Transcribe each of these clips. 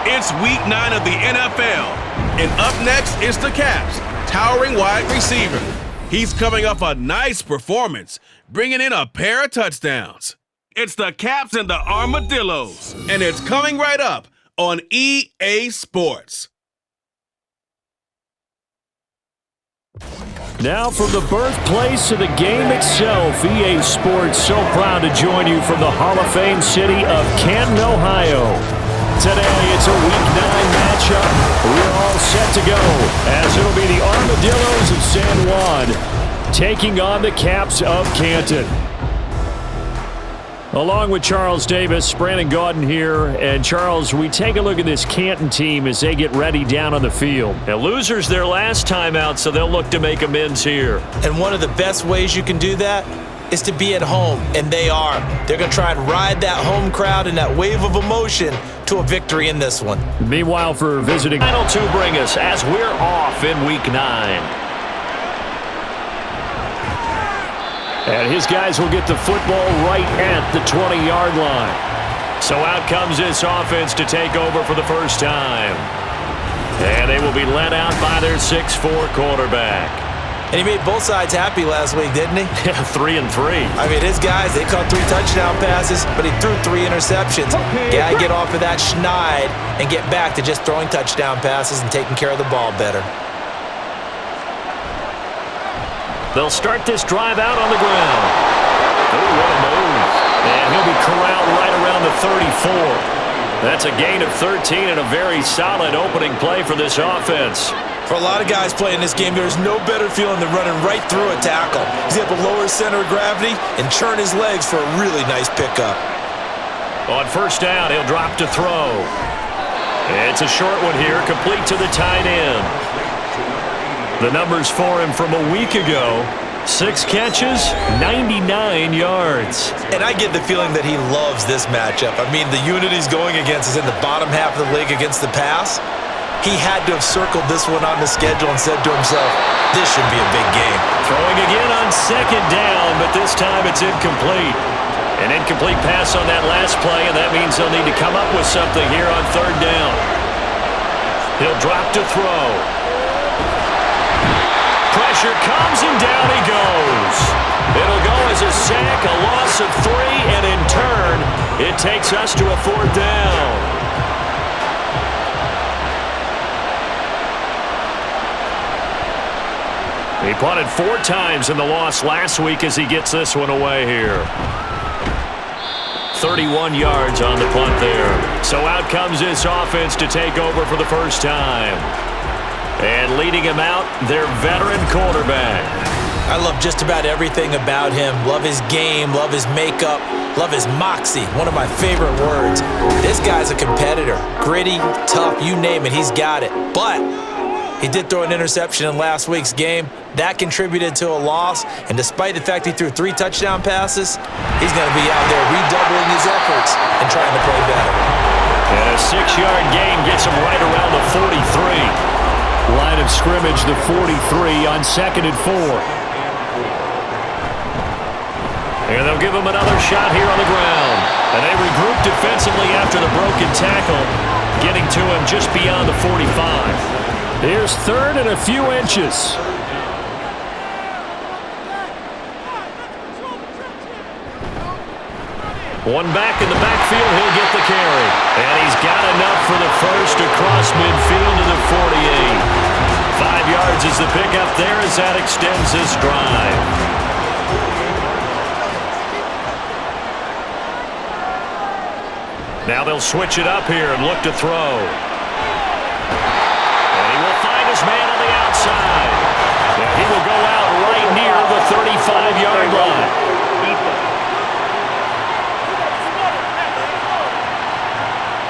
It's week 9 of the NFL. And up next is the Caps' towering wide receiver. He's coming off a nice performance, bringing in a pair of touchdowns. It's the Caps and the Armadillos, and it's coming right up on EA Sports. Now from the birthplace of the game itself, EA Sports so proud to join you from the Hall of Fame city of Canton, Ohio. Today it's a Week 9 matchup. We're all set to go as it'll be the Armadillos of San Juan taking on the Caps of Canton. Along with Charles Davis, Brandon Gaudin here. And Charles, we take a look at this Canton team as they get ready down on the field. Now, losers their last time out, so they'll look to make amends here. And one of the best ways you can do that is to be at home, and they are. They're going to try and ride that home crowd and that wave of emotion to a victory in this one. Meanwhile, for visiting final two bring us as we're off in Week 9. And his guys will get the football right at the 20-yard line. So out comes this offense to take over for the first time. And they will be led out by their 6'4 quarterback. And he made both sides happy last week, didn't he? Yeah, 3 and 3. I mean, his guys, they caught 3 touchdown passes, but he threw 3 interceptions. Gotta get off of that schneid and get back to just throwing touchdown passes and taking care of the ball better. They'll start this drive out on the ground. Oh, what a move. And he'll be corralled right around the 34. That's a gain of 13 and a very solid opening play for this offense. For a lot of guys playing this game, there's no better feeling than running right through a tackle. He's able to lower his center of gravity and churn his legs for a really nice pickup. On first down, he'll drop to throw. It's a short one here, complete to the tight end. The numbers for him from a week ago: 6 catches, 99 yards. And I get the feeling that he loves this matchup. I mean, the unit he's going against is in the bottom half of the league against the pass. He had to have circled this one on the schedule and said to himself, this should be a big game. Throwing again on second down, but this time it's incomplete. An incomplete pass on that last play, and that means they'll need to come up with something here on third down. He'll drop to throw. Pressure comes, and down he goes. It'll go as a sack, a loss of 3, and in turn, it takes us to a 4th down. He punted 4 times in the loss last week as he gets this one away here. 31 yards on the punt there. So out comes this offense to take over for the first time. And leading him out, their veteran quarterback. I love just about everything about him. Love his game, love his makeup, love his moxie. One of my favorite words. This guy's a competitor. Gritty, tough, you name it, he's got it. But he did throw an interception in last week's game. That contributed to a loss. And despite the fact he threw 3 touchdown passes, he's going to be out there redoubling his efforts and trying to play better. And a 6-yard gain gets him right around the 43. Line of scrimmage, the 43 on 2nd and 4. And they'll give him another shot here on the ground. And they regroup defensively after the broken tackle, getting to him just beyond the 45. Here's 3rd and a few inches. One back in the backfield, he'll get the carry. And he's got enough for the first across midfield to the 48. 5 yards is the pickup there as that extends this drive. Now they'll switch it up here and look to throw. And he will find his man on the outside. And he will go out right near the 35-yard line.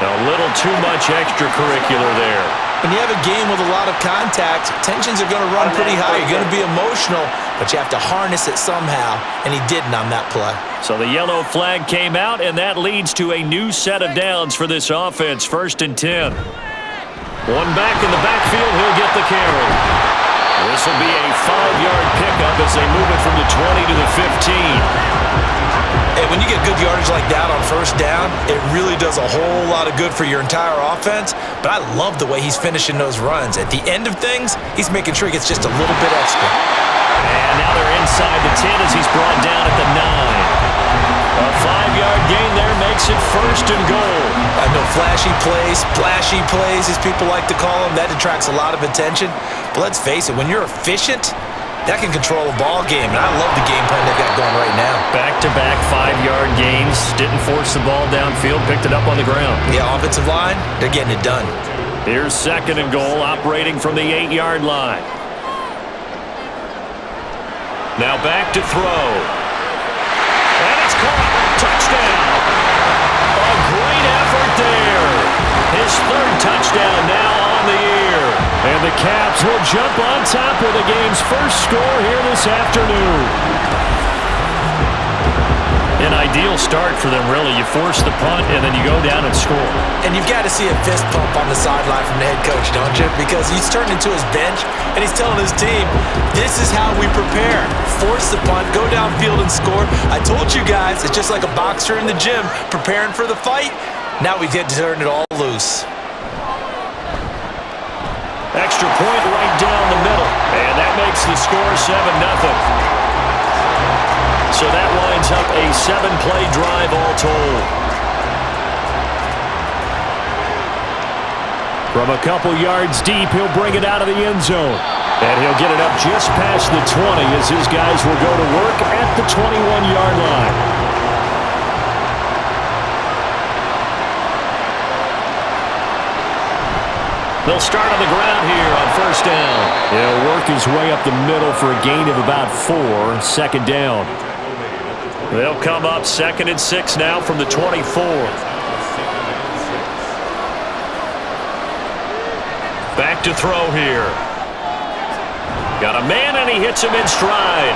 A little too much extracurricular there. When you have a game with a lot of contact, tensions are going to run pretty high. You're going to be emotional, but you have to harness it somehow, and he didn't on that play. So the yellow flag came out, and that leads to a new set of downs for this offense, 1st and 10. One back in the backfield, he'll get the carry. This will be a 5-yard pickup as they move it from the 20 to the 15. And when you get good yardage like that on first down, it really does a whole lot of good for your entire offense. But I love the way he's finishing those runs. At the end of things, he's making sure he gets just a little bit extra. And now they're inside the 10 as he's brought down at the 9. A 5-yard gain there makes it 1st and goal. I know flashy plays, as people like to call them, that attracts a lot of attention. But let's face it, when you're efficient, that can control a ball game, and I love the game plan they've got going right now. Back-to-back 5-yard gains. Didn't force the ball downfield, picked it up on the ground. Yeah, offensive line, they're getting it done. Here's 2nd and goal, operating from the 8-yard line. Now back to throw. And it's caught. Touchdown. A great effort there. His 3rd touchdown now on the year. And the Caps will jump on top with the game's first score here this afternoon. An ideal start for them, really. You force the punt, and then you go down and score. And you've got to see a fist pump on the sideline from the head coach, don't you? Because he's turned into his bench, and he's telling his team, this is how we prepare. Force the punt, go downfield and score. I told you guys, it's just like a boxer in the gym preparing for the fight. Now we get to turn it all loose. Extra point right down the middle. And that makes the score 7-0. So that winds up a 7-play drive all told. From a couple yards deep, he'll bring it out of the end zone. And he'll get it up just past the 20 as his guys will go to work at the 21-yard line. They'll start on the ground here on 1st down. He'll work his way up the middle for a gain of about 4, 2nd down. They'll come up 2nd and 6 now from the 24. Back to throw here. Got a man and he hits him in stride.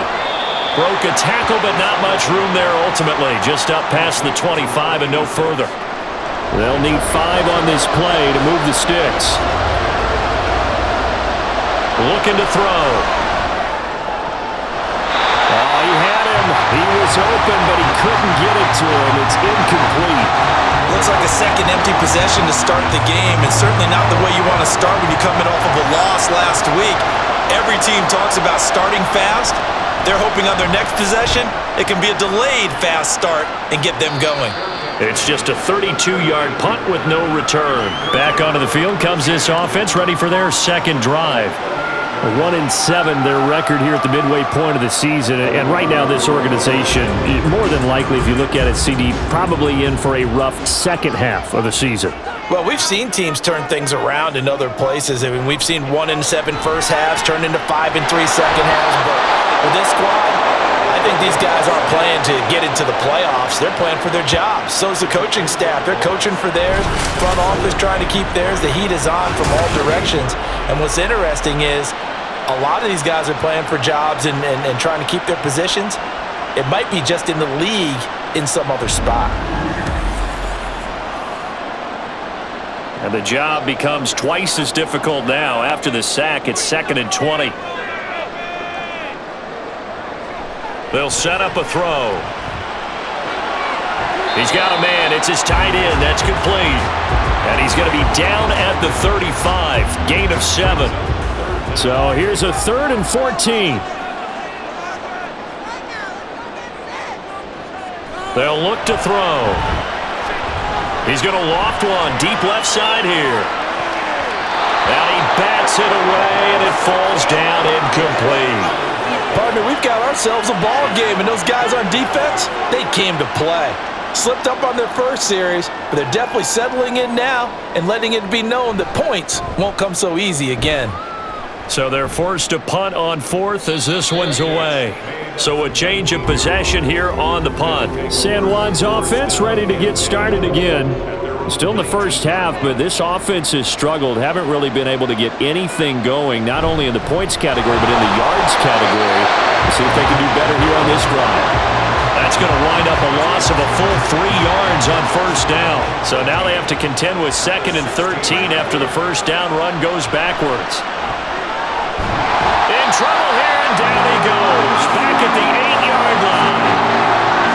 Broke a tackle but not much room there ultimately. Just up past the 25 and no further. They'll need 5 on this play to move the sticks. Looking to throw. Oh, he had him. He was open, but he couldn't get it to him. It's incomplete. Looks like a second empty possession to start the game, and certainly not the way you want to start when you're coming off of a loss last week. Every team talks about starting fast. They're hoping on their next possession, it can be a delayed fast start and get them going. It's just a 32-yard punt with no return. Back onto the field comes this offense, ready for their 2nd drive. 1-7, their record here at the midway point of the season. And right now, this organization, more than likely, if you look at it, CD, probably in for a rough 2nd half of the season. Well, we've seen teams turn things around in other places. I mean, we've seen 1-7 first halves turn into 5-3 second halves. But with this squad, I think these guys aren't playing to get into the playoffs. They're playing for their jobs. So is the coaching staff. They're coaching for theirs. Front office trying to keep theirs. The heat is on from all directions. And what's interesting is a lot of these guys are playing for jobs and trying to keep their positions. It might be just in the league in some other spot. And the job becomes twice as difficult now. After the sack, it's 2nd and 20. They'll set up a throw. He's got a man. It's his tight end. That's complete. And he's going to be down at the 35. Gain of 7. So here's a 3rd and 14. They'll look to throw. He's going to loft one deep left side here. And he bats it away, and it falls down incomplete. Partner, we've got ourselves a ball game, and those guys on defense, they came to play. Slipped up on their first series, but they're definitely settling in now and letting it be known that points won't come so easy again. So they're forced to punt on 4th as this one's away. So a change of possession here on the punt. San Juan's offense ready to get started again. Still in the first half, but this offense has struggled. Haven't really been able to get anything going, not only in the points category, but in the yards category. Let's see if they can do better here on this drive. That's going to wind up a loss of a full 3 yards on 1st down. So now they have to contend with 2nd and 13 after the 1st down run goes backwards. In trouble here, and down he goes. Back at the 8-yard line.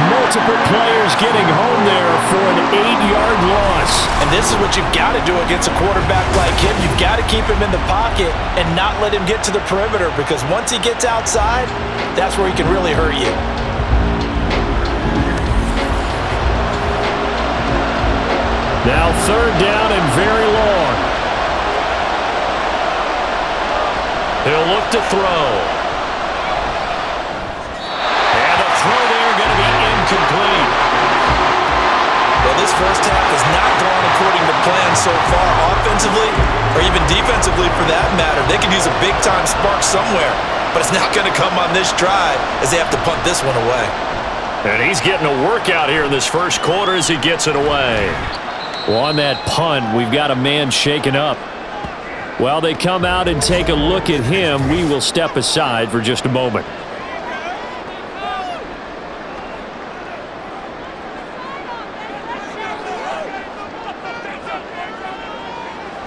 No multiple players getting home there for an 8-yard loss. And this is what you've got to do against a quarterback like him. You've got to keep him in the pocket and not let him get to the perimeter, because once he gets outside, that's where he can really hurt you. Now 3rd down and very long. He'll look to throw. And the throw there going to be incomplete. Well, this first half has not gone according to plan so far offensively, or even defensively for that matter. They could use a big-time spark somewhere, but it's not going to come on this drive as they have to punt this one away. And he's getting a workout here in this first quarter as he gets it away. Well, on that punt, we've got a man shaken up. While they come out and take a look at him, we will step aside for just a moment.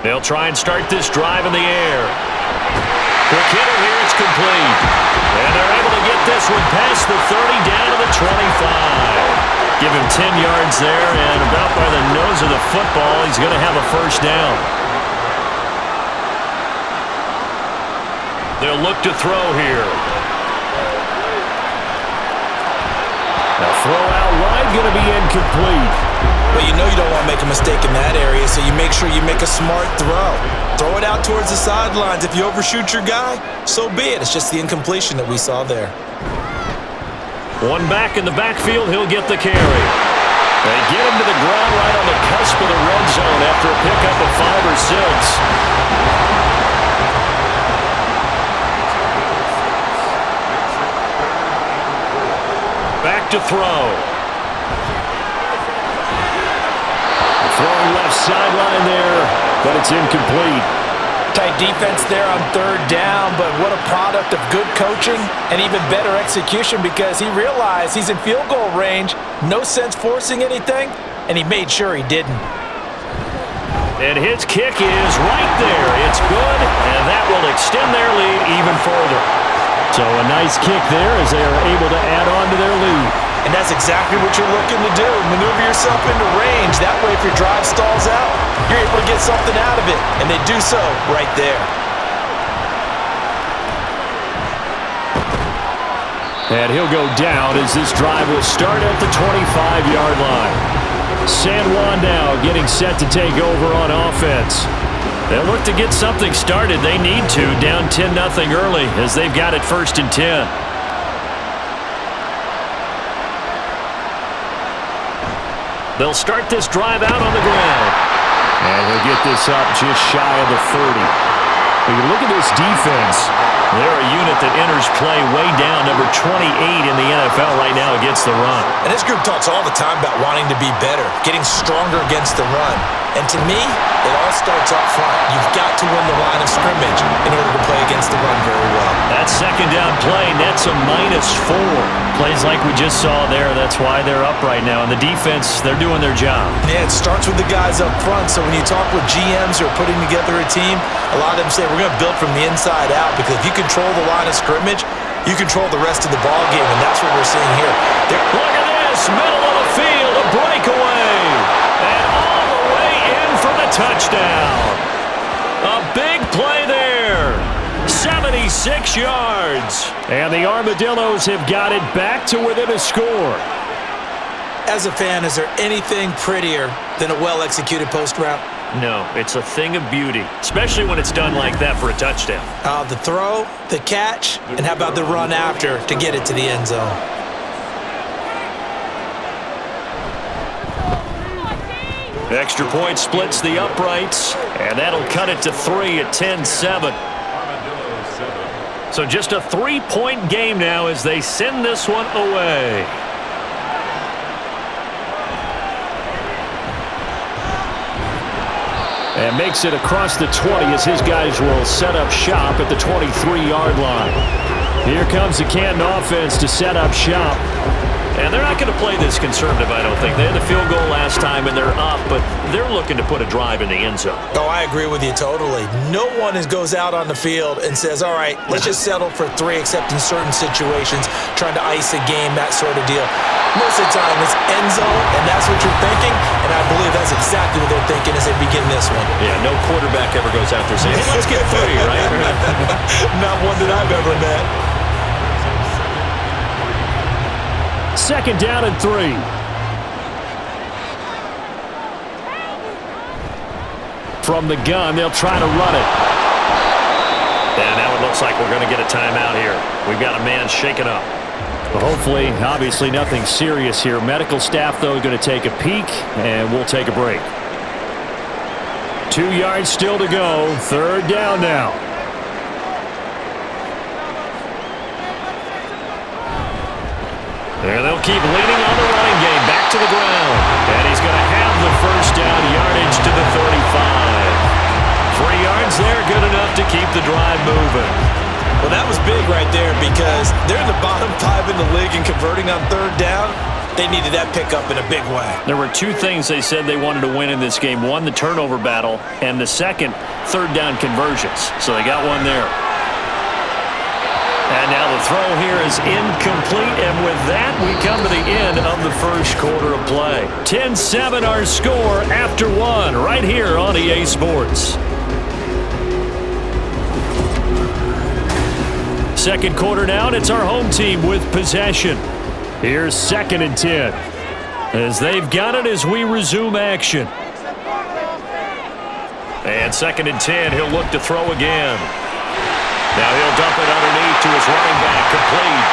They'll try and start this drive in the air. Quick hitter here, it's complete. And they're able to get this one past the 30 down to the 25. Give him 10 yards there, and about by the nose of the football, he's going to have a first down. They'll look to throw here. The throw out wide going to be incomplete. Well, you know you don't want to make a mistake in that area, so you make sure you make a smart throw. Throw it out towards the sidelines. If you overshoot your guy, so be it. It's just the incompletion that we saw there. One back in the backfield, he'll get the carry. They get him to the ground right on the cusp of the red zone after a pickup of 5 or 6. Back to throw. Throwing left sideline there, but it's incomplete. Tight defense there on 3rd down, but what a product of good coaching and even better execution, because he realized he's in field goal range, no sense forcing anything, and he made sure he didn't. And his kick is right there. It's good, and that will extend their lead even further. So a nice kick there as they are able to add on to their lead. And that's exactly what you're looking to do. Maneuver yourself into range. That way, if your drive stalls out, you're able to get something out of it. And they do so right there. And he'll go down as this drive will start at the 25-yard line. San Juan now getting set to take over on offense. They'll look to get something started. They need to, down 10-0 early as they've got it 1st and 10. They'll start this drive out on the ground. And he'll get this up just shy of the 30. When you look at this defense, they're a unit that enters play way down, number 28 in the NFL right now against the run. And this group talks all the time about wanting to be better, getting stronger against the run. And to me, it all starts up front. You've got to win the line of scrimmage in order to play against the run very well. That 2nd down play nets a -4. Plays like we just saw there. That's why they're up right now. And the defense, they're doing their job. Yeah, it starts with the guys up front. So when you talk with GMs who are putting together a team, a lot of them say we're going to build from the inside out, because if you control the line of scrimmage, you control the rest of the ball game, and that's what we're seeing here. Look at this, middle of the field, a breakaway, and all the way in for the touchdown. A big play there, 76 yards, and the Armadillos have got it back to within a score. As a fan, is there anything prettier than a well-executed post route? No, it's a thing of beauty, especially when it's done like that for a touchdown. The throw, the catch, and how about the run after to get it to the end zone? Extra point splits the uprights, and that'll cut it to 3 at 10-7. So just a 3-point game now as they send this one away. And makes it across the 20 as his guys will set up shop at the 23-yard line. Here comes the Canton offense to set up shop. And they're not going to play this conservative, I don't think. They had the field goal last time, and they're up, but they're looking to put a drive in the end zone. Oh, I agree with you totally. No one goes out on the field and says, all right, let's just settle for 3, except in certain situations, trying to ice a game, that sort of deal. Most of the time, it's end zone, and that's what you're thinking, and I believe that's exactly what they're thinking as they begin this one. Yeah, no quarterback ever goes out there saying, hey, let's get 3, right? Not one that I've ever met. Second down and 3. From the gun, they'll try to run it. And now it looks like we're going to get a timeout here. We've got a man shaken up. Well, hopefully, obviously nothing serious here. Medical staff, though, going to take a peek, and we'll take a break. 2 yards still to go. Third down now. And they'll keep leaning on the running game. Back to the ground. And he's going to have the first down yardage to the 35. 3 yards there, good enough to keep the drive moving. Well, that was big right there because they're in the bottom 5 in the league and converting on third down. They needed that pickup in a big way. There were 2 things they said they wanted to win in this game. One, the turnover battle, and the second, third down conversions. So they got one there. And now the throw here is incomplete, and with that, we come to the end of the first quarter of play. 10-7 our score after 1 right here on EA Sports. Second quarter now, and it's our home team with possession. Here's 2nd and 10. As they've got it as we resume action. And 2nd and 10, he'll look to throw again. Now he'll dump it underneath to his running back, complete.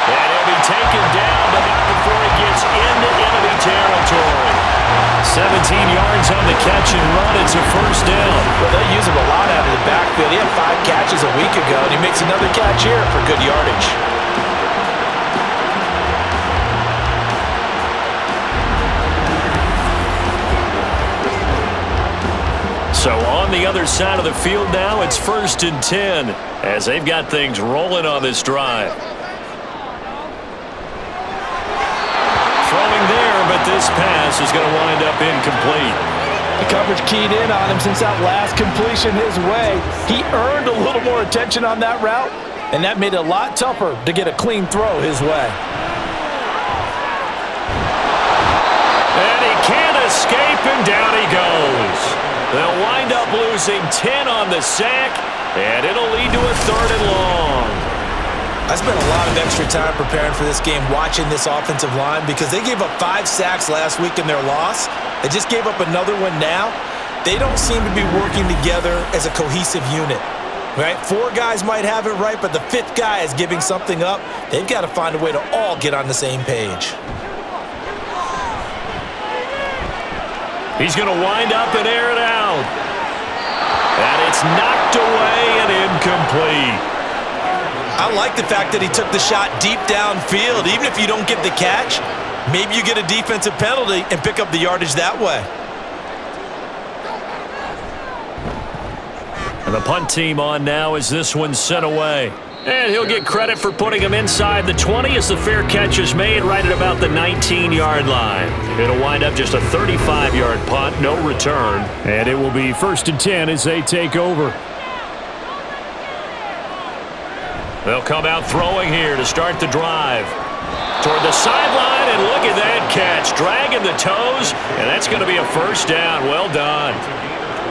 And he'll be taken down, but not before he gets into enemy territory. 17 yards on the catch and run. It's a first down. Well, they use him a lot out of the backfield. He had 5 catches a week ago, and he makes another catch here for good yardage. So on the other side of the field now, it's 1st and 10 as they've got things rolling on this drive. Throwing there, but this pass is going to wind up incomplete. The coverage keyed in on him since that last completion his way. He earned a little more attention on that route, and that made it a lot tougher to get a clean throw his way. And he can't escape, and down he goes. They'll wind up losing 10 on the sack, and it'll lead to a 3rd and long. I spent a lot of extra time preparing for this game watching this offensive line because they gave up 5 sacks last week in their loss. They just gave up another one now. They don't seem to be working together as a cohesive unit. Right? 4 guys might have it right, but the 5th guy is giving something up. They've got to find a way to all get on the same page. He's going to wind up and air it out. And it's knocked away and incomplete. I like the fact that he took the shot deep downfield. Even if you don't get the catch, maybe you get a defensive penalty and pick up the yardage that way. And the punt team on now as this one's sent away. And he'll get credit for putting him inside the 20 as the fair catch is made right at about the 19-yard line. It'll wind up just a 35-yard punt, no return. And it will be 1st and 10 as they take over. They'll come out throwing here to start the drive. Toward the sideline, and look at that catch. Dragging the toes, and that's going to be a first down. Well done.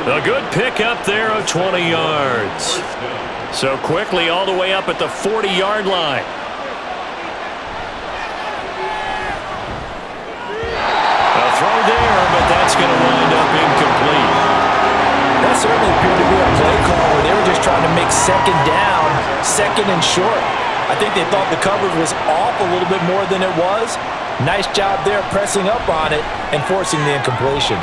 A good pick up there of 20 yards. So quickly all the way up at the 40-yard line. A throw there, but that's going to wind up incomplete. That certainly appeared to be a play call where they were just trying to make 2nd down, 2nd and short. I think they thought the coverage was off a little bit more than it was. Nice job there pressing up on it and forcing the incompletion.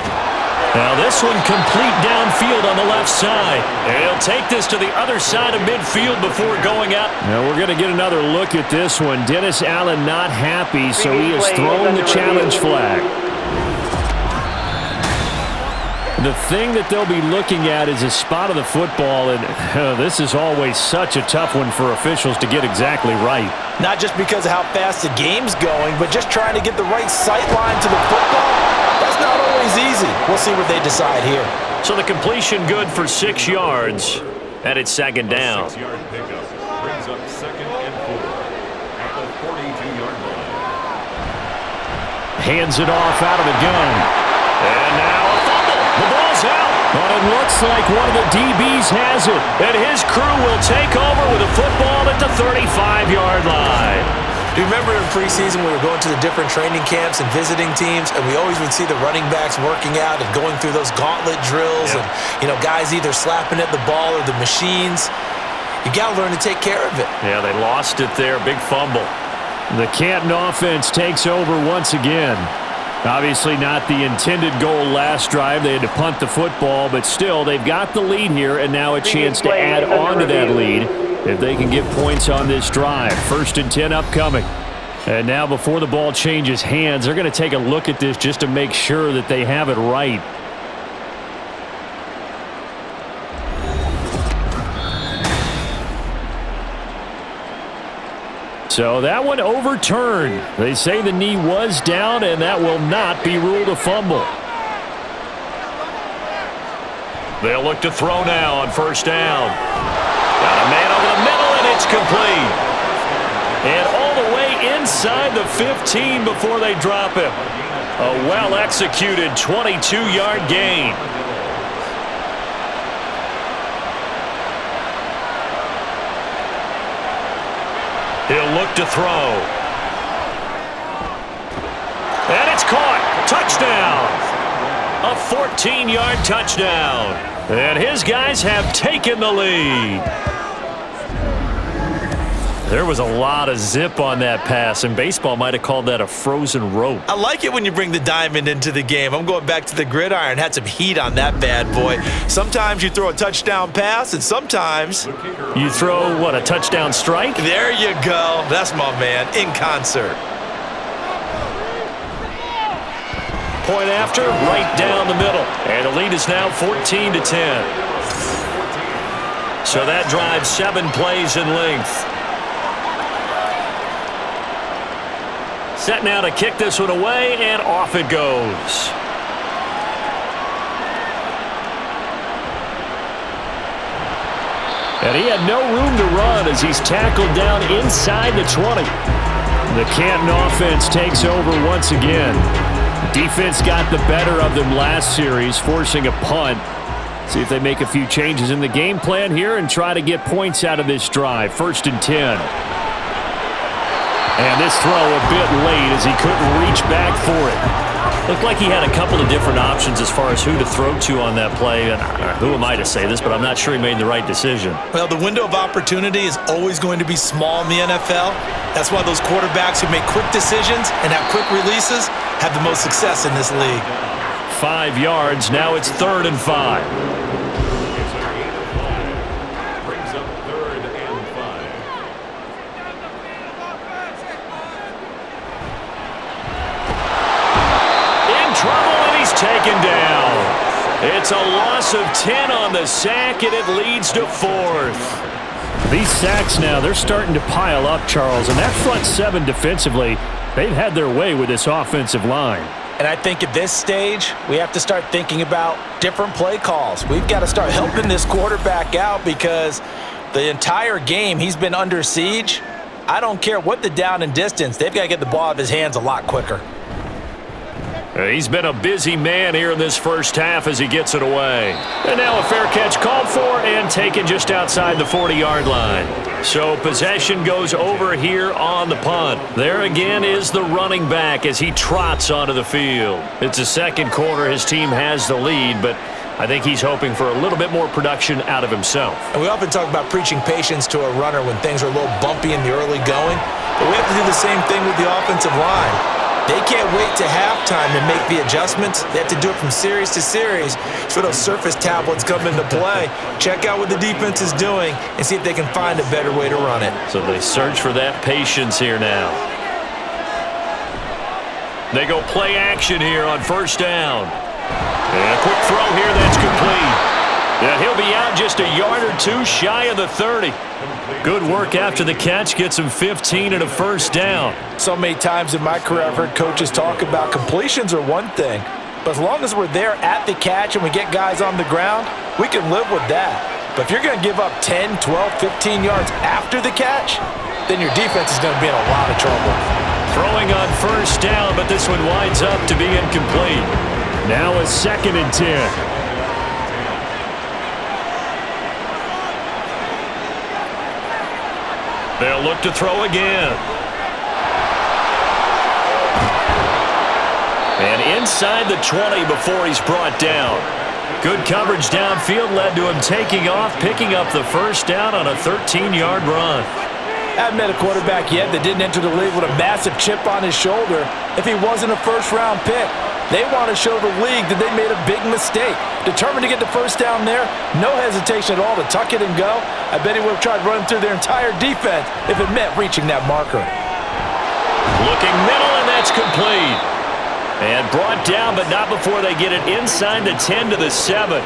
Now this one complete downfield on the left side. And he'll take this to the other side of midfield before going up. Now we're going to get another look at this one. Dennis Allen not happy, so he has thrown the challenge flag. The thing that they'll be looking at is a spot of the football, and this is always such a tough one for officials to get exactly right. Not just because of how fast the game's going, but just trying to get the right sight line to the football. That's not always easy. We'll see what they decide here. So the completion good for 6 yards, and it's second down. 6-yard pickup brings up 2nd and 4 at the 42-yard line. Hands it off out of the gun. And now a fumble. The ball's out. But it looks like one of the DBs has it. And his crew will take over with a football at the 35-yard line. Do you remember in preseason we were going to the different training camps and visiting teams, and we always would see the running backs working out and going through those gauntlet drills, and guys either slapping at the ball or the machines. You got to learn to take care of it. Yeah, they lost it there. Big fumble. The Canton offense takes over once again. Obviously not the intended goal last drive. They had to punt the football, but still they've got the lead here, and now a chance to add on to that lead if they can get points on this drive. 1st and 10 upcoming. And now before the ball changes hands, they're going to take a look at this just to make sure that they have it right. So that one overturned. They say the knee was down, and that will not be ruled a fumble. They'll look to throw now on 1st down. Got a man over the middle, and it's complete. And all the way inside the 15 before they drop him. A well-executed 22-yard gain. He'll look to throw. And it's caught. Touchdown. A 14-yard touchdown. And his guys have taken the lead. There was a lot of zip on that pass, and baseball might have called that a frozen rope. I like it when you bring the diamond into the game. I'm going back to the gridiron. Had some heat on that bad boy. Sometimes you throw a touchdown pass, and sometimes you throw, what, a touchdown strike? There you go. That's my man, in concert. Point after, right down the middle. And the lead is now 14-10. So that drives 7 plays in length. Set now to kick this one away, and off it goes. And he had no room to run as he's tackled down inside the 20. The Canton offense takes over once again. Defense got the better of them last series, forcing a punt. See if they make a few changes in the game plan here and try to get points out of this drive. 1st and 10. And this throw a bit late as he couldn't reach back for it. Looked like he had a couple of different options as far as who to throw to on that play. And who am I to say this, but I'm not sure he made the right decision. Well, the window of opportunity is always going to be small in the NFL. That's why those quarterbacks who make quick decisions and have quick releases have the most success in this league. 5 yards. Now it's 3rd and 5. Brings up 3rd and 5. Trouble, and he's taken down. It's a loss of 10 on the sack, and it leads to 4th. These sacks now, they're starting to pile up, Charles, and that front 7 defensively, they've had their way with this offensive line. And I think at this stage, we have to start thinking about different play calls. We've got to start helping this quarterback out because the entire game he's been under siege. I don't care what the down and distance, they've got to get the ball out of his hands a lot quicker. He's been a busy man here in this first half as he gets it away. And now a fair catch called for and taken just outside the 40-yard line. So possession goes over here on the punt. There again is the running back as he trots onto the field. It's the second quarter. His team has the lead, but I think he's hoping for a little bit more production out of himself. And we often talk about preaching patience to a runner when things are a little bumpy in the early going, but we have to do the same thing with the offensive line. They can't wait to halftime to make the adjustments. They have to do it from series to series. So those surface tablets come into play. Check out what the defense is doing and see if they can find a better way to run it. So they search for that patience here now. They go play action here on 1st down. And a quick throw here that's complete. And he'll be out just just a yard or two shy of the 30. Good work after the catch. Gets him 15 and a first down. So many times in my career I've heard coaches talk about completions are one thing, but as long as we're there at the catch and we get guys on the ground, we can live with that. But if you're going to give up 10, 12, 15 yards after the catch, then your defense is going to be in a lot of trouble. Throwing on first down, but this one winds up to be incomplete. Now a 2nd and 10. They'll look to throw again. And inside the 20 before he's brought down. Good coverage downfield led to him taking off, picking up the first down on a 13-yard run. I haven't met a quarterback yet that didn't enter the league with a massive chip on his shoulder if he wasn't a first-round pick. They want to show the league that they made a big mistake. Determined to get the first down there, no hesitation at all to tuck it and go. I bet he would have tried running through their entire defense if it meant reaching that marker. Looking middle, and that's complete. And brought down, but not before they get it inside the 10 to the 7.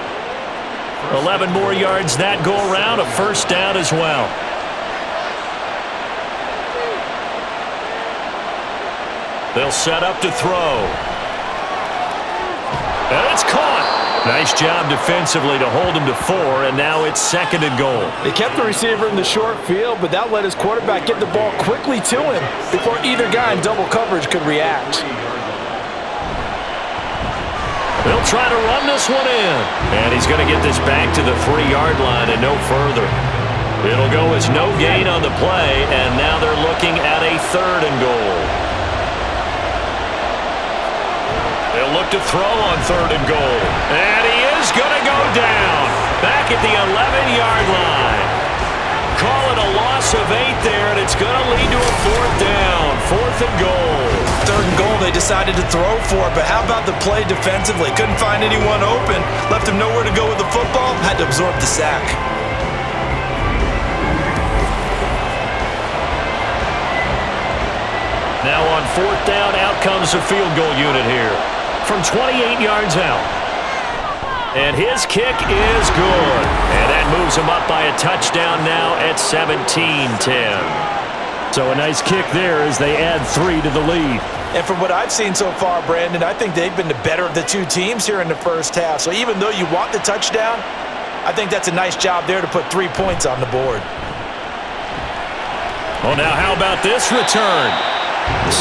11 more yards that go around, a first down as well. They'll set up to throw. And it's caught. Nice job defensively to hold him to 4, and now it's 2nd and goal. They kept the receiver in the short field, but that let his quarterback get the ball quickly to him before either guy in double coverage could react. They'll try to run this one in. And he's going to get this back to the 3-yard line and no further. It'll go as no gain on the play, and now they're looking at a 3rd and goal. They'll look to throw on 3rd and goal. And he is going to go down. Back at the 11-yard line. Call it a loss of 8 there, and it's going to lead to a 4th down. 4th and goal. 3rd and goal they decided to throw for, but how about the play defensively? Couldn't find anyone open. Left him nowhere to go with the football. Had to absorb the sack. Now on 4th down, out comes the field goal unit here. From 28 yards out. And his kick is good. And that moves him up by a touchdown now at 17-10. So a nice kick there as they add 3 to the lead. And from what I've seen so far, Brandon, I think they've been the better of the two teams here in the first half. So even though you want the touchdown, I think that's a nice job there to put 3 points on the board. Well, now how about this return?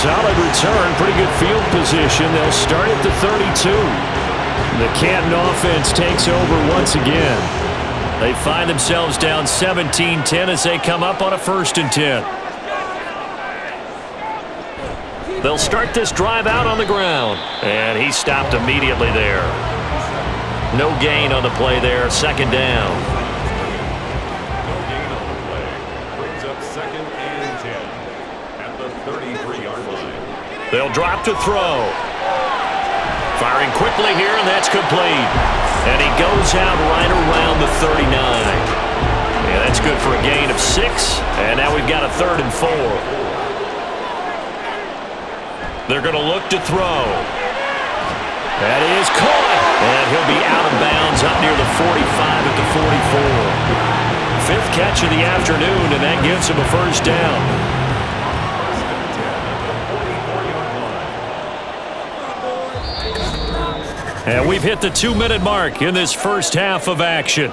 Solid return, pretty good field position. They'll start at the 32. The Canton offense takes over once again. They find themselves down 17-10 as they come up on a 1st and 10. They'll start this drive out on the ground. And he stopped immediately there. No gain on the play there, 2nd down. No gain on the play. Brings up 2nd and 10 at the 33-yard line. They'll drop to throw. Firing quickly here, and that's complete. And he goes out right around the 39. Yeah, that's good for a gain of 6. And now we've got a 3rd and 4. They're going to look to throw. That is caught. And he'll be out of bounds up near the 45 at the 44. 5th catch of the afternoon, and that gives him a first down. And we've hit the 2-minute mark in this first half of action.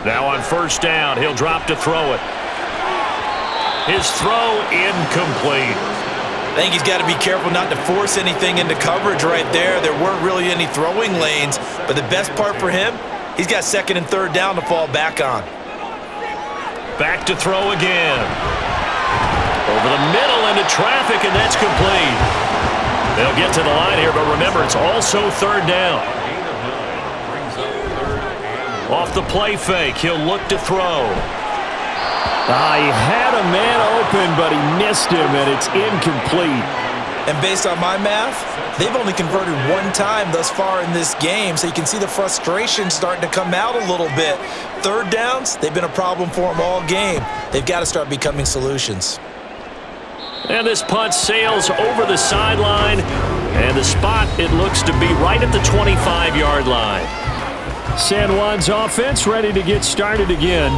Now on 1st down, he'll drop to throw it. His throw incomplete. I think he's got to be careful not to force anything into coverage right there. There weren't really any throwing lanes, but the best part for him, he's got 2nd and 3rd down to fall back on. Back to throw again. Over the middle into traffic, and that's complete. They'll get to the line here, but remember, it's also 3rd down. Off the play fake, he'll look to throw. He had a man open, but he missed him, and it's incomplete. And based on my math, they've only converted 1 time thus far in this game, so you can see the frustration starting to come out a little bit. 3rd downs, they've been a problem for them all game. They've got to start becoming solutions. And this punt sails over the sideline. And the spot, it looks to be right at the 25-yard line. San Juan's offense ready to get started again.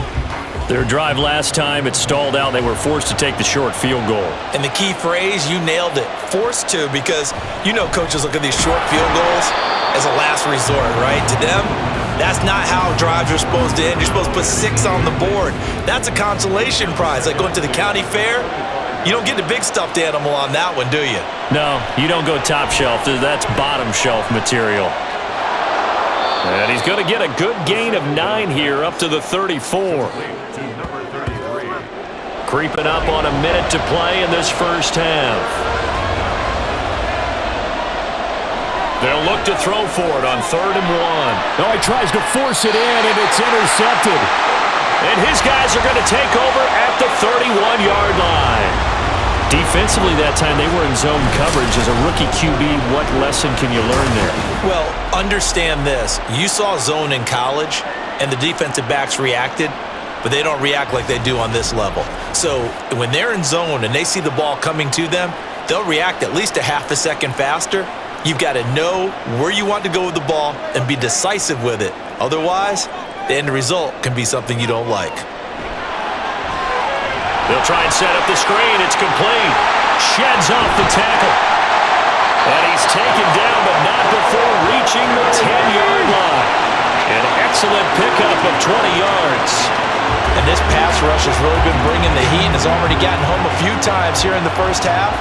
Their drive last time, it stalled out. They were forced to take the short field goal. And the key phrase, you nailed it, forced to, because you know coaches look at these short field goals as a last resort, right? To them, that's not how drives are supposed to end. You're supposed to put 6 on the board. That's a consolation prize. Like going to the county fair, you don't get the big stuffed animal on that one, do you? No, you don't go top shelf. That's bottom shelf material. And he's going to get a good gain of 9 here, up to the 34. Creeping up on a minute to play in this first half. They'll look to throw for it on 3rd and 1. Oh, he tries to force it in, and it's intercepted. And his guys are going to take over at the 31-yard line. Defensively that time, they were in zone coverage. As a rookie QB, what lesson can you learn there? Well, understand this. You saw zone in college, and the defensive backs reacted, but they don't react like they do on this level. So when they're in zone and they see the ball coming to them, they'll react at least a half a second faster. You've got to know where you want to go with the ball and be decisive with it. Otherwise, the end result can be something you don't like. They'll try and set up the screen. It's complete. Sheds off the tackle. And he's taken down, but not before reaching the 10-yard line. An excellent pickup of 20 yards. And this pass rush has really been bringing the heat and has already gotten home a few times here in the first half.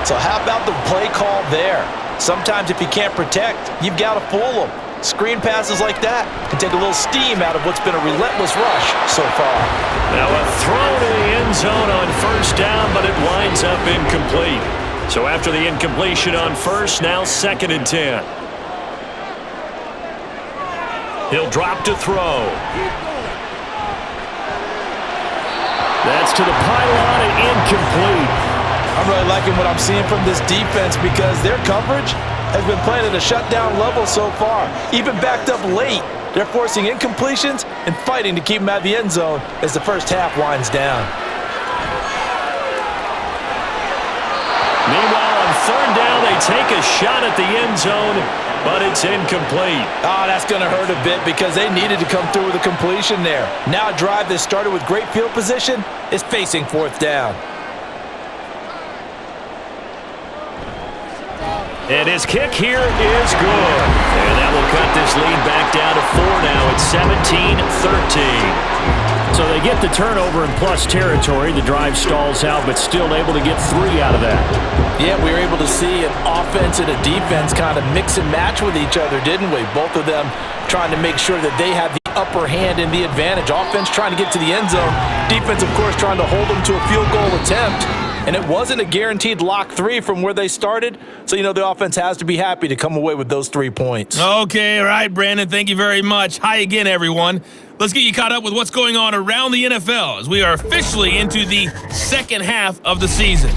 So how about the play call there? Sometimes if you can't protect, you've got to fool them. Screen passes like that can take a little steam out of what's been a relentless rush so far. Now a throw to the end zone on first down, but it winds up incomplete. So after the incompletion on first, now 2nd and 10. He'll drop to throw. That's to the pylon and incomplete. I'm really liking what I'm seeing from this defense because their coverage has been playing at a shutdown level so far. Even backed up late, they're forcing incompletions and fighting to keep them out of the end zone as the first half winds down. Meanwhile, on 3rd down, they take a shot at the end zone, but it's incomplete. Oh, that's going to hurt a bit because they needed to come through with a completion there. Now a drive that started with great field position is facing 4th down. And his kick here is good. And that will cut this lead back down to 4 now. It's 17-13. So they get the turnover in plus territory. The drive stalls out, but still able to get 3 out of that. Yeah, we were able to see an offense and a defense kind of mix and match with each other, didn't we? Both of them trying to make sure that they have the upper hand and the advantage. Offense trying to get to the end zone. Defense, of course, trying to hold them to a field goal attempt. And it wasn't a guaranteed lock 3 from where they started. So, you know, the offense has to be happy to come away with those 3 points. Okay, all right, Brandon. Thank you very much. Hi again, everyone. Let's get you caught up with what's going on around the NFL as we are officially into the second half of the season.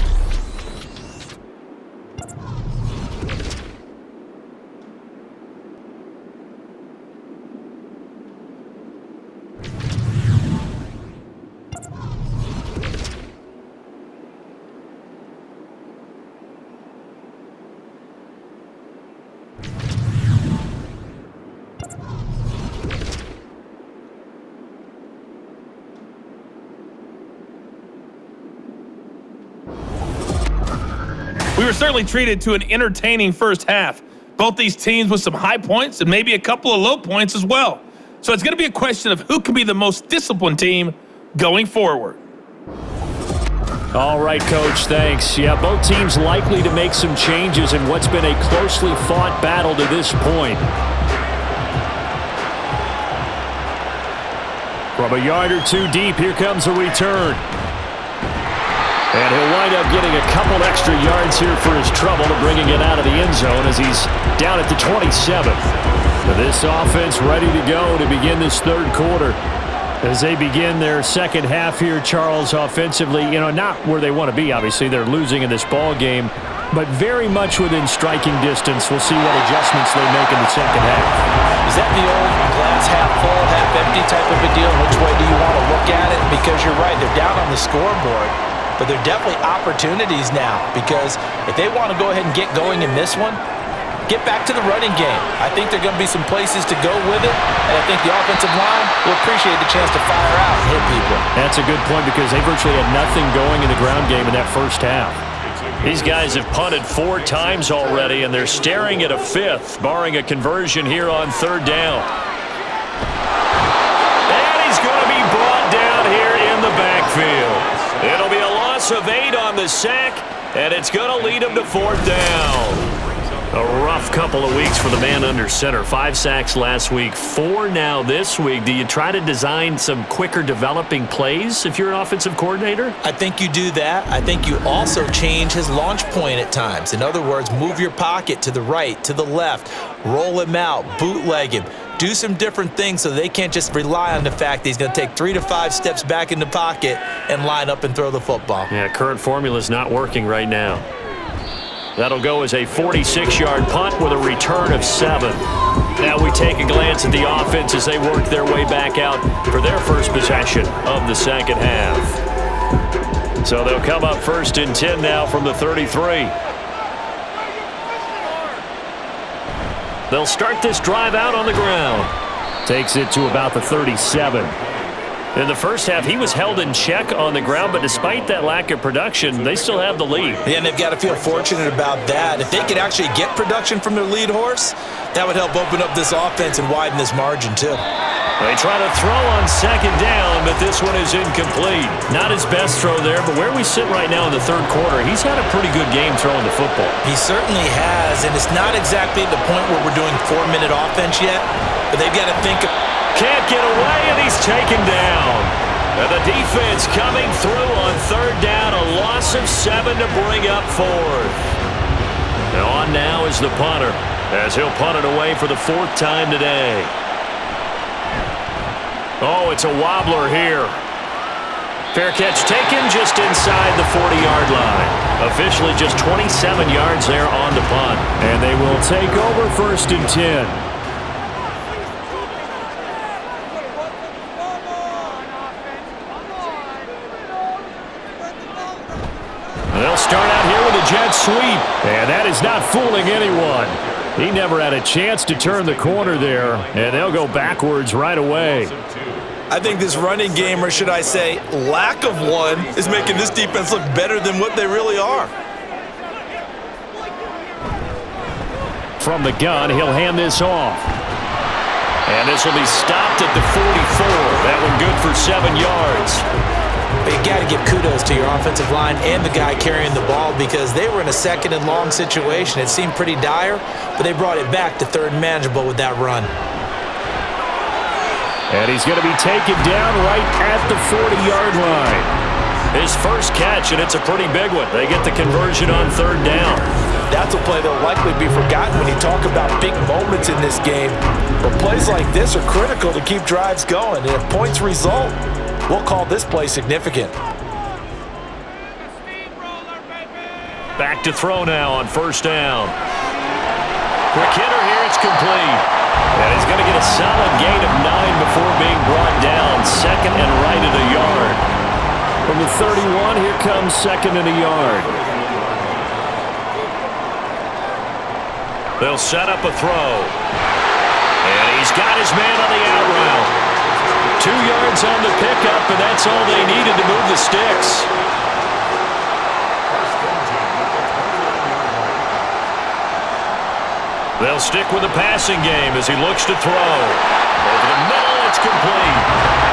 We were certainly treated to an entertaining first half. Both these teams with some high points and maybe a couple of low points as well. So it's going to be a question of who can be the most disciplined team going forward. All right, Coach, thanks. Yeah, both teams likely to make some changes in what's been a closely fought battle to this point. From a yard or 2 deep, here comes a return. And he'll wind up getting a couple extra yards here for his trouble to bringing it out of the end zone as he's down at the 27. This offense ready to go to begin this 3rd quarter. As they begin their second half here, Charles, offensively, you know, not where they want to be, obviously. They're losing in this ball game, but very much within striking distance. We'll see what adjustments they make in the second half. Is that the old glass half full, half empty type of a deal? Which way do you want to look at it? Because you're right, they're down on the scoreboard. but they're definitely opportunities now because if they want to go ahead and get going in this one, get back to the running game. I think there are going to be some places to go with it, and I think the offensive line will appreciate the chance to fire out and hit people. That's a good point because they virtually had nothing going in the ground game in that first half. These guys have punted 4 times already, and they're staring at a 5th, barring a conversion here on 3rd down. And he's going to be brought down here in the backfield. It'll be a loss of 8 on the sack, and it's going to lead him to 4th down. A rough couple of weeks for the man under center. 5 sacks last week, 4 now this week. Do you try to design some quicker developing plays if you're an offensive coordinator? I think you do that. I think you also change his launch point at times. In other words, move your pocket to the right, to the left, roll him out, bootleg him. Do some different things so they can't just rely on the fact that he's going to take 3 to 5 steps back in the pocket and line up and throw the football. Yeah, current formula is not working right now. That'll go as a 46-yard punt with a return of 7. Now we take a glance at the offense as they work their way back out for their first possession of the second half. So they'll come up 1st and 10 now from the 33. They'll start this drive out on the ground. Takes it to about the 37. In the first half, he was held in check on the ground, but despite that lack of production, they still have the lead. Yeah, and they've got to feel fortunate about that. If they could actually get production from their lead horse, that would help open up this offense and widen this margin, too. They try to throw on 2nd down, but this one is incomplete. Not his best throw there, but where we sit right now in the 3rd quarter, he's had a pretty good game throwing the football. He certainly has, and it's not exactly the point where we're doing 4-minute offense yet, but they've got to think of... Can't get away, and he's taken down. And the defense coming through on 3rd down, a loss of 7 to bring up 4th. Now on now is the punter, as he'll punt it away for the 4th time today. Oh, it's a wobbler here. Fair catch taken just inside the 40-yard line. Officially just 27 yards there on the punt. And they will take over 1st and 10. They'll start out here with a jet sweep, and that is not fooling anyone. He never had a chance to turn the corner there, and they'll go backwards right away. I think this running game, or should I say lack of one, is making this defense look better than what they really are. From the gun, he'll hand this off. And this will be stopped at the 44. That one good for 7 yards. But you got to give kudos to your offensive line and the guy carrying the ball because they were in a 2nd and long situation. It seemed pretty dire, but they brought it back to 3rd and manageable with that run. And he's going to be taken down right at the 40-yard line. His first catch, and it's a pretty big one. They get the conversion on 3rd down. That's a play that will likely be forgotten when you talk about big moments in this game. But plays like this are critical to keep drives going. And if points result, we'll call this play significant. Back to throw now on 1st down. Quick hitter here, it's complete. And he's going to get a solid gain of 9 before being brought down. 2nd and right at a yard. From the 31, here comes 2nd and a yard. They'll set up a throw. And he's got his man on the out route. 2 yards on the pickup, and that's all they needed to move the sticks. They'll stick with the passing game as he looks to throw. Over the middle, it's complete.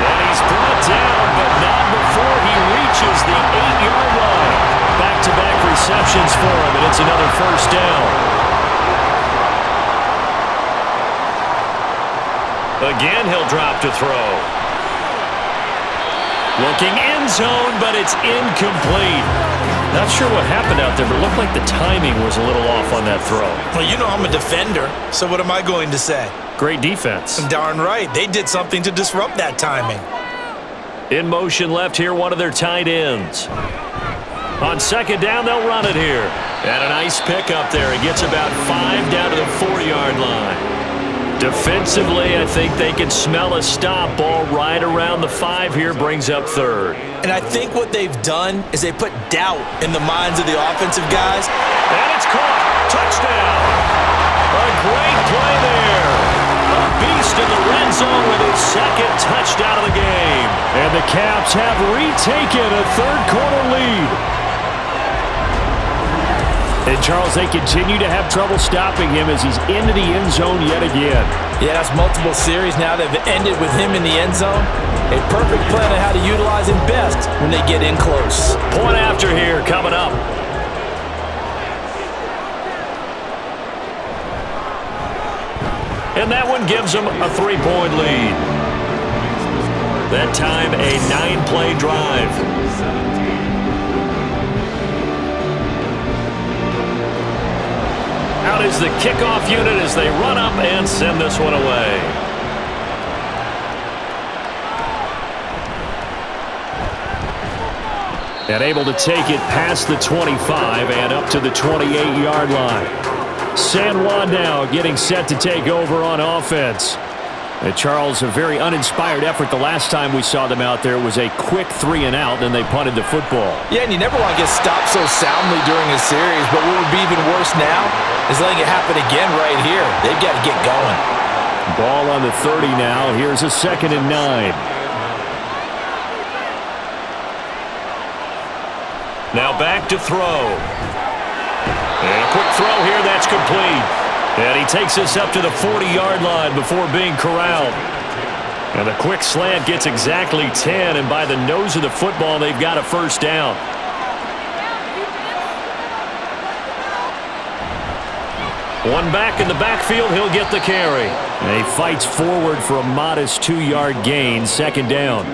And he's brought down, but not before he reaches the 8-yard line. Back-to-back receptions for him, and it's another 1st down. Again, he'll drop to throw. Looking end zone, but it's incomplete. Not sure what happened out there, but it looked like the timing was a little off on that throw. Well, you know I'm a defender, so what am I going to say? Great defense. Darn right. They did something to disrupt that timing. In motion left here, one of their tight ends. On 2nd down, they'll run it here. And a nice pickup there. He gets about 5 down to the 4-yard line. Defensively, I think they can smell a stop. Ball right around the 5 here, brings up third. And I think what they've done is they put doubt in the minds of the offensive guys. And it's caught. Touchdown. A great play there. A beast in the red zone with his second touchdown of the game. And the Caps have retaken a third-quarter lead. And, Charles, they continue to have trouble stopping him as he's into the end zone yet again. Yeah, that's multiple series now that have ended with him in the end zone. A perfect plan on how to utilize him best when they get in close. Point after here coming up. And that one gives them a 3-point lead. That time a 9-play drive. Out is the kickoff unit as they run up and send this one away. And able to take it past the 25 and up to the 28-yard line. San Juan now getting set to take over on offense. And Charles, a very uninspired effort the last time we saw them out there. It was a quick 3-and-out, and they punted the football. Yeah, and you never want to get stopped so soundly during a series, but what would be even worse now is letting it happen again right here. They've got to get going. Ball on the 30 now. Here's a 2nd and 9. Now back to throw. And a quick throw here, that's complete. And he takes us up to the 40-yard line before being corralled. And the quick slant gets exactly 10, and by the nose of the football, they've got a first down. One back in the backfield, he'll get the carry. And he fights forward for a modest 2-yard gain, 2nd down.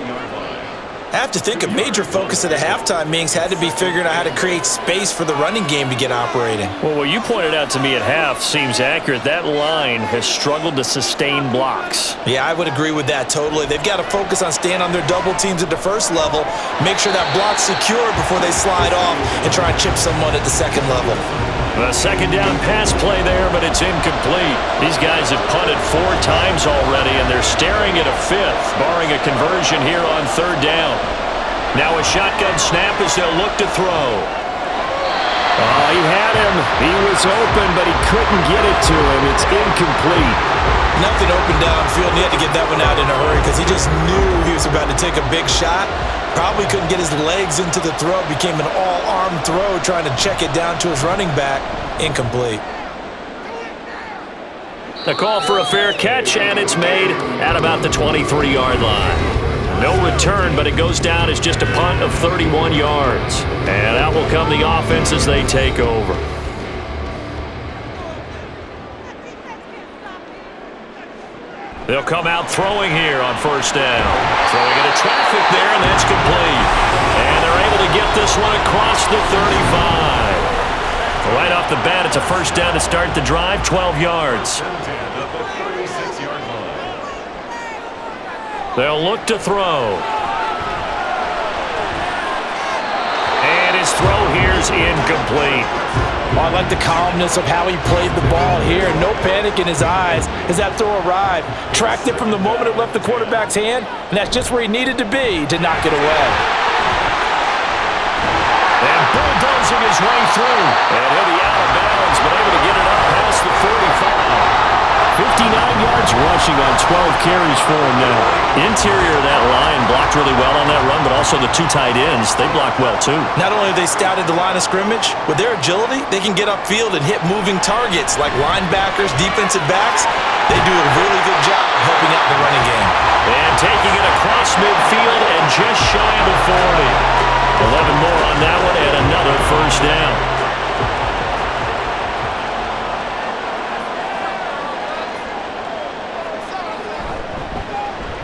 I have to think a major focus of the halftime meetings had to be figuring out how to create space for the running game to get operating. Well, what you pointed out to me at half seems accurate. That line has struggled to sustain blocks. Yeah, I would agree with that totally. They've got to focus on staying on their double teams at the first level, make sure that block's secure before they slide off and try and chip someone at the second level. A 2nd down pass play there, but it's incomplete. These guys have punted 4 times already, and they're staring at a 5th, barring a conversion here on 3rd down. Now a shotgun snap as they'll look to throw. He had him. He was open, but he couldn't get it to him. It's incomplete. Nothing open downfield. He had to get that one out in a hurry because he just knew he was about to take a big shot. Probably couldn't get his legs into the throw. Became an all-arm throw trying to check it down to his running back. Incomplete. The call for a fair catch, and it's made at about the 23-yard line. No return, but it goes down as just a punt of 31 yards. And out will come the offense as they take over. They'll come out throwing here on 1st down. Throwing into traffic there, and that's complete. And they're able to get this one across the 35. Right off the bat, it's a 1st down to start the drive, 12 yards. They'll look to throw. And his throw here's incomplete. Oh, I like the calmness of how he played the ball here. No panic in his eyes as that throw arrived. Tracked it from the moment it left the quarterback's hand, and that's just where he needed to be to knock it away. And bulldozing his way through. And he'll be out of bounds, but able to get it up past the 45. 59 yards rushing on 12 carries for him now. Interior of that line blocked really well on that run, but also the 2 tight ends, they blocked well too. Not only have they scouted the line of scrimmage, with their agility, they can get upfield and hit moving targets like linebackers, defensive backs. They do a really good job helping out the running game. And taking it across midfield and just shy of the 40. 11 more on that one and another 1st down.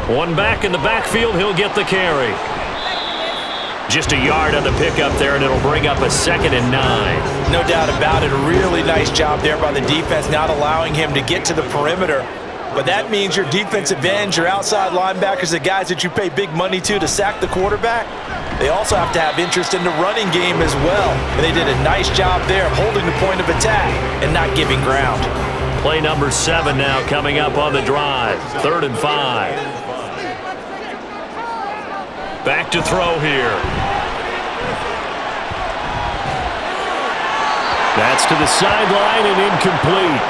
One back in the backfield, he'll get the carry. Just a yard on the pickup there, and it'll bring up a 2nd and 9. No doubt about it. A really nice job there by the defense, not allowing him to get to the perimeter. But that means your defensive ends, your outside linebackers, the guys that you pay big money to sack the quarterback, they also have to have interest in the running game as well. And they did a nice job there of holding the point of attack and not giving ground. Play number 7 now coming up on the drive. 3rd and 5. Back to throw here. That's to the sideline and incomplete.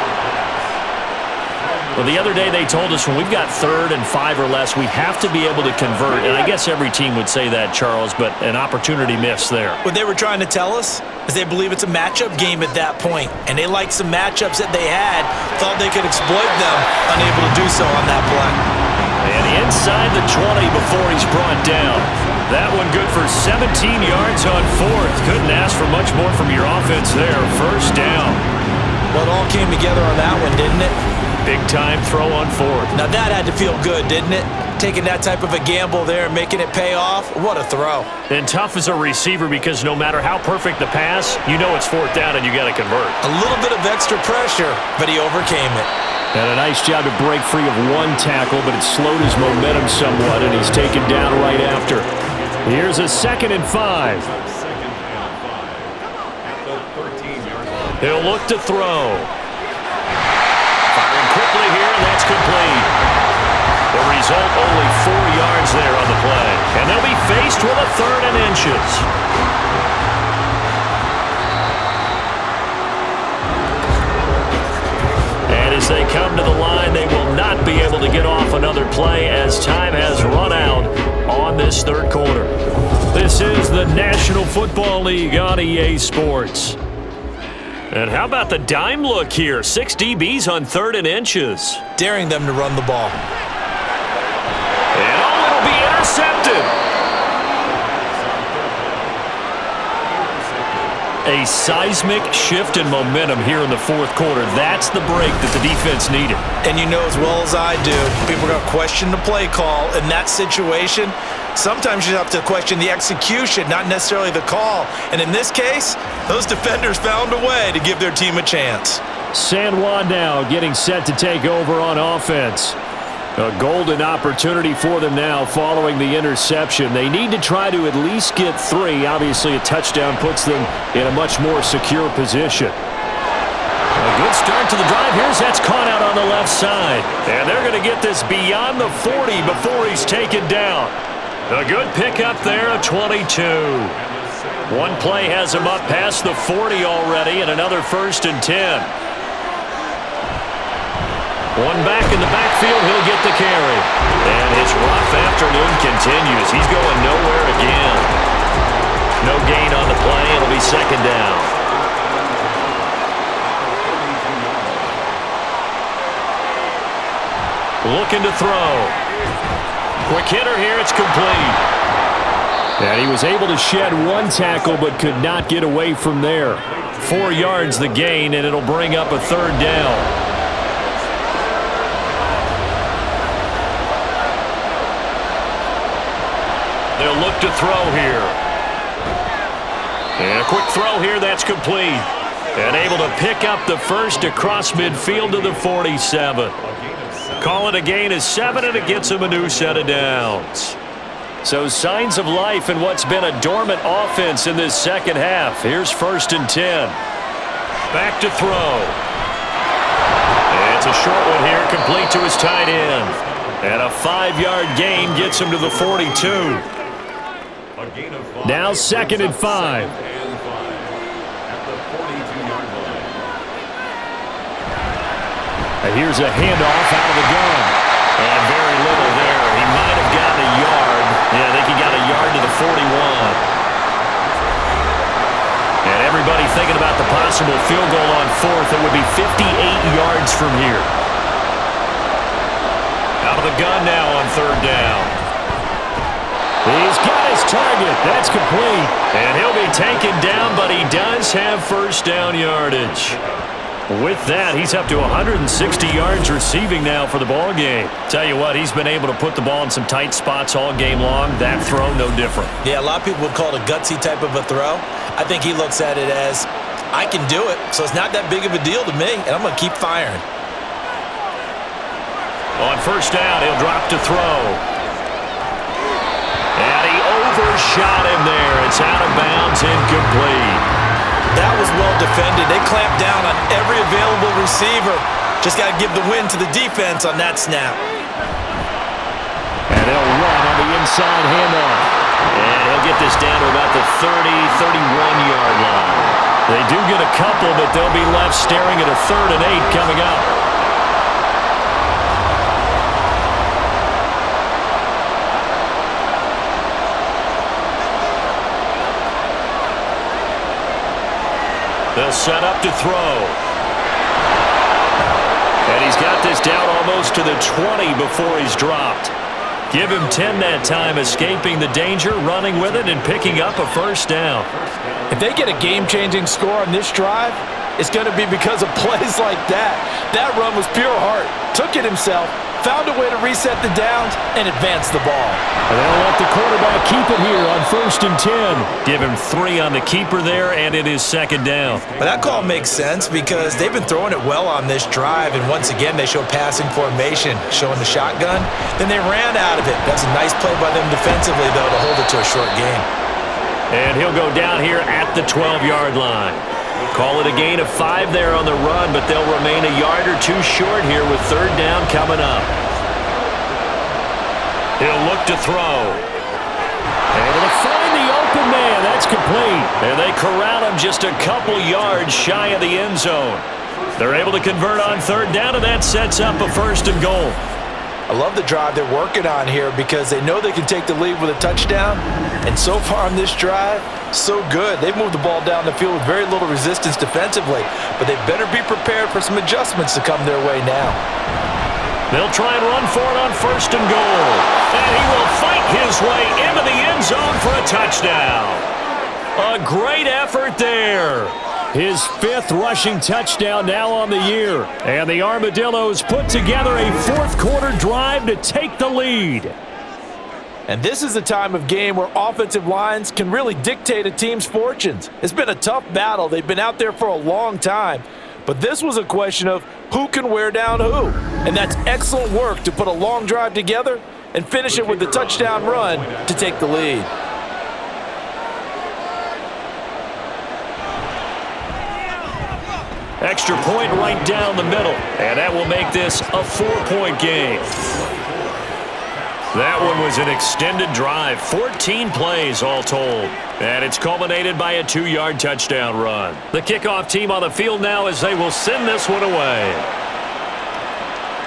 Well, the other day they told us when we've got 3rd and 5 or less, we have to be able to convert. And I guess every team would say that, Charles, but an opportunity missed there. What they were trying to tell us is they believe it's a matchup game at that point. And they liked some matchups that they had, thought they could exploit them, unable to do so on that play. And inside the 20 before he's brought down. That one good for 17 yards on 4th. Couldn't ask for much more from your offense there. 1st down. Well, it all came together on that one, didn't it? Big-time throw on 4th. Now that had to feel good, didn't it? Taking that type of a gamble there and making it pay off. What a throw. And tough as a receiver because no matter how perfect the pass, you know it's 4th down and you got to convert. A little bit of extra pressure, but he overcame it. And a nice job to break free of one tackle, but it slowed his momentum somewhat, and he's taken down right after. Here's a 2nd and 5. He'll look to throw. Firing quickly here, and that's complete. The result, only 4 yards there on the play. And they'll be faced with a 3rd and inches. And as they come to the line, they will not be able to get off another play as time has run out on this 3rd quarter. This is the National Football League on EA Sports. And how about the dime look here? 6 DBs on 3rd and inches. Daring them to run the ball. And it'll be intercepted. A seismic shift in momentum here in the 4th quarter. That's the break that the defense needed. And you know as well as I do, people are going to question the play call in that situation. Sometimes you have to question the execution, not necessarily the call. And in this case, those defenders found a way to give their team a chance. San Juan now getting set to take over on offense. A golden opportunity for them now following the interception. They need to try to at least get 3. Obviously, a touchdown puts them in a much more secure position. A good start to the drive. Here's that's caught out on the left side. And they're going to get this beyond the 40 before he's taken down. A good pickup there, a 22. One play has him up past the 40 already, and another 1st and 10. One back in the backfield, he'll get the carry. And his rough afternoon continues. He's going nowhere again. No gain on the play. It'll be 2nd down. Looking to throw. Quick hitter here, it's complete. And he was able to shed one tackle but could not get away from there. 4 yards the gain, and it'll bring up a 3rd down. They'll look to throw here. And a quick throw here, that's complete. And able to pick up the 1st across midfield to the 47. Call it a gain of 7, and it gets him a new set of downs. So signs of life in what's been a dormant offense in this 2nd half. Here's 1st and 10. Back to throw. It's a short one here, complete to his tight end. And a 5-yard gain gets him to the 42. Now 2nd and 5. Here's a handoff out of the gun. And very little there. He might have gotten a yard. Yeah, I think he got a yard to the 41. And everybody thinking about the possible field goal on 4th. It would be 58 yards from here. Out of the gun now on 3rd down. He's got his target. That's complete. And he'll be taken down, but he does have 1st down yardage. With that, he's up to 160 yards receiving now for the ball game. Tell you what, he's been able to put the ball in some tight spots all game long. That throw, no different. Yeah, a lot of people would call it a gutsy type of a throw. I think he looks at it as, I can do it, so it's not that big of a deal to me, and I'm going to keep firing. On 1st down, he'll drop to throw. And he overshot him there. It's out of bounds, incomplete. That was well defended. They clamped down on every available receiver. Just got to give the win to the defense on that snap. And they'll run on the inside handoff. And he'll get this down to about the 30, 31-yard line. They do get a couple, but they'll be left staring at a 3rd and 8 coming up. They'll set up to throw. And he's got this down almost to the 20 before he's dropped. Give him 10 that time, escaping the danger, running with it, and picking up a first down. If they get a game-changing score on this drive, it's going to be because of plays like that. That run was pure heart. Took it himself, found a way to reset the downs, and advance the ball. And they'll let the quarterback keep it here on 1st and 10. Give him 3 on the keeper there, and it is 2nd down. But that call makes sense because they've been throwing it well on this drive, and once again they show passing formation, showing the shotgun. Then they ran out of it. That's a nice play by them defensively, though, to hold it to a short game. And he'll go down here at the 12-yard line. Call it a gain of 5 there on the run, but they'll remain a yard or 2 short here with 3rd down coming up. He'll look to throw. Able to find the open man. That's complete. And they corral him just a couple yards shy of the end zone. They're able to convert on 3rd down, and that sets up a 1st and goal. I love the drive they're working on here because they know they can take the lead with a touchdown. And so far on this drive, so good. They've moved the ball down the field with very little resistance defensively, but they better be prepared for some adjustments to come their way now. They'll try and run for it on 1st and goal. And he will fight his way into the end zone for a touchdown. A great effort there. His 5th rushing touchdown now on the year. And the Armadillos put together a 4th-quarter drive to take the lead. And this is a time of game where offensive lines can really dictate a team's fortunes. It's been a tough battle. They've been out there for a long time. But this was a question of who can wear down who. And that's excellent work to put a long drive together and finish it with the touchdown run to take the lead. Extra point right down the middle. And that will make this a 4-point game. That one was an extended drive, 14 plays all told. And it's culminated by a 2-yard touchdown run. The kickoff team on the field now as they will send this one away.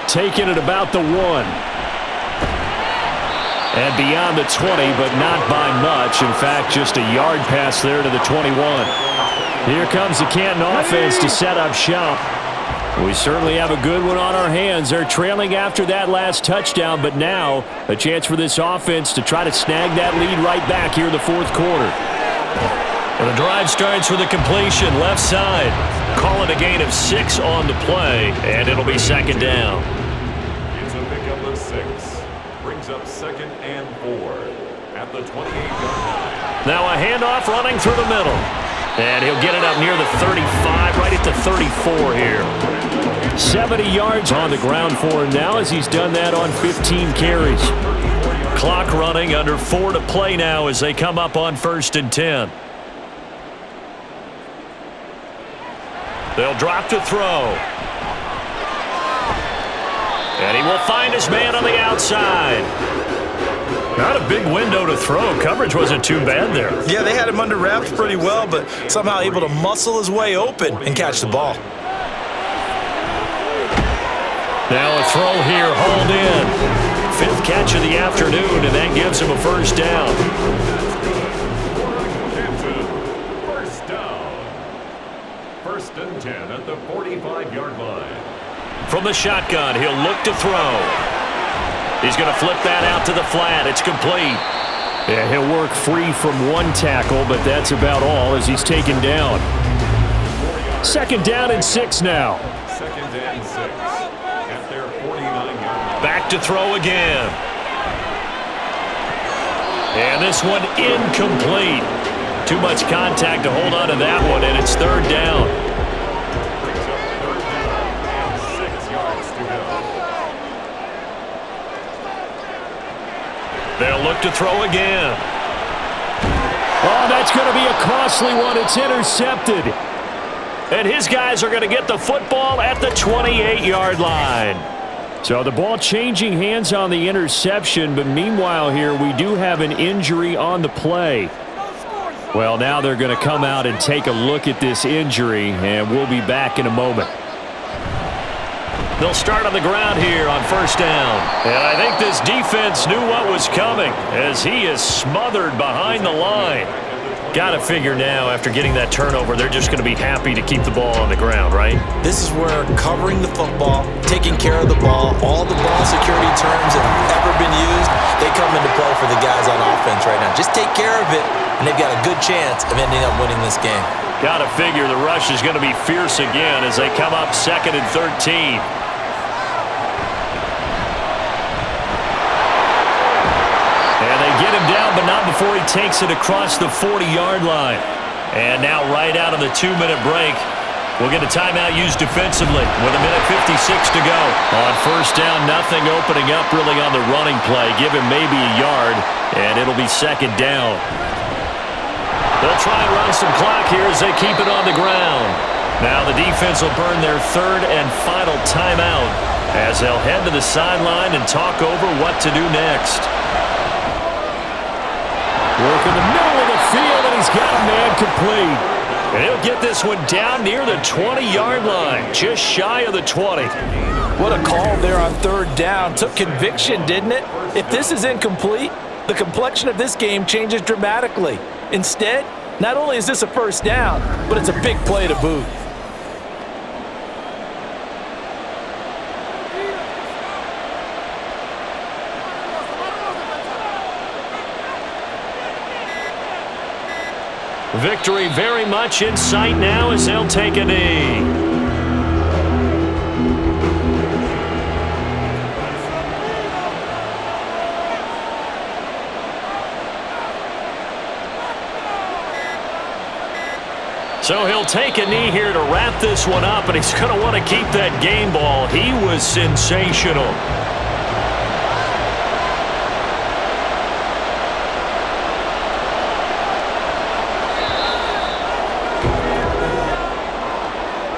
Taking it about the 1. And beyond the 20, but not by much. In fact, just a yard pass there to the 21. Here comes the Canton offense to set up shop. We certainly have a good one on our hands. They're trailing after that last touchdown, but now a chance for this offense to try to snag that lead right back here in the 4th quarter. And the drive starts with a completion left side. Call it a gain of 6 on the play, and it'll be 2nd down. It's a pickup of 6. Brings up 2nd and 4 at the 28-yard line. Now a handoff running through the middle. And he'll get it up near the 35, right at the 34 here. 70 yards on the ground for him now as he's done that on 15 carries. Clock running, under 4 to play now as they come up on 1st and 10. They'll drop to throw. And he will find his man on the outside. Not a big window to throw. Coverage wasn't too bad there. Yeah, they had him under wraps pretty well, but somehow able to muscle his way open and catch the ball. Now a throw here, hauled in. 5th catch of the afternoon, and that gives him a 1st down. Canton, 1st down. 1st and 10 at the 45-yard line. From the shotgun, he'll look to throw. He's going to flip that out to the flat. It's complete. Yeah, he'll work free from 1 tackle, but that's about all as he's taken down. 2nd down and 6 now. 2nd and 6 at their 49-yard line. Back to throw again. And this one incomplete. Too much contact to hold on to that one, and it's 3rd down. Brings up 3rd down and 6 yards to go. They'll look to throw again. Oh, that's going to be a costly one. It's intercepted. And his guys are going to get the football at the 28-yard line. So the ball changing hands on the interception, but meanwhile here we do have an injury on the play. Well, now they're going to come out and take a look at this injury, and we'll be back in a moment. They'll start on the ground here on first down. And I think this defense knew what was coming as he is smothered behind the line. Got to figure now after getting that turnover, they're just going to be happy to keep the ball on the ground, right? This is where covering the football, taking care of the ball, all the ball security terms that have ever been used, they come into play for the guys on offense right now. Just take care of it, and they've got a good chance of ending up winning this game. Got to figure the rush is going to be fierce again as they come up 2nd and 13. Get him down, but not before he takes it across the 40-yard line. And now right out of the 2-minute break, we'll get a timeout used defensively with 1:56 to go. On first down, nothing opening up really on the running play. Give him maybe a yard, and it'll be 2nd down. They'll try and run some clock here as they keep it on the ground. Now the defense will burn their 3rd and final timeout as they'll head to the sideline and talk over what to do next. Work in the middle of the field, and he's got a man complete. And he'll get this one down near the 20-yard line, just shy of the 20. What a call there on 3rd down. Took conviction, didn't it? If this is incomplete, the complexion of this game changes dramatically. Instead, not only is this a first down, but it's a big play to boot. Victory very much in sight now as they'll take a knee. So he'll take a knee here to wrap this one up, and he's going to want to keep that game ball. He was sensational.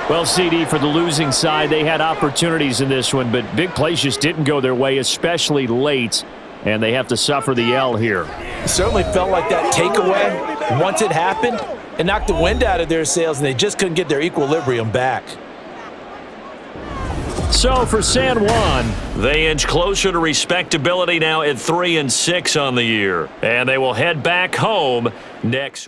Well, CD, for the losing side, they had opportunities in this one, but big plays just didn't go their way, especially late, and they have to suffer the L here. It certainly felt like that takeaway, once it happened, it knocked the wind out of their sails, and they just couldn't get their equilibrium back. So for San Juan, they inch closer to respectability now at 3-6 on the year, and they will head back home next week.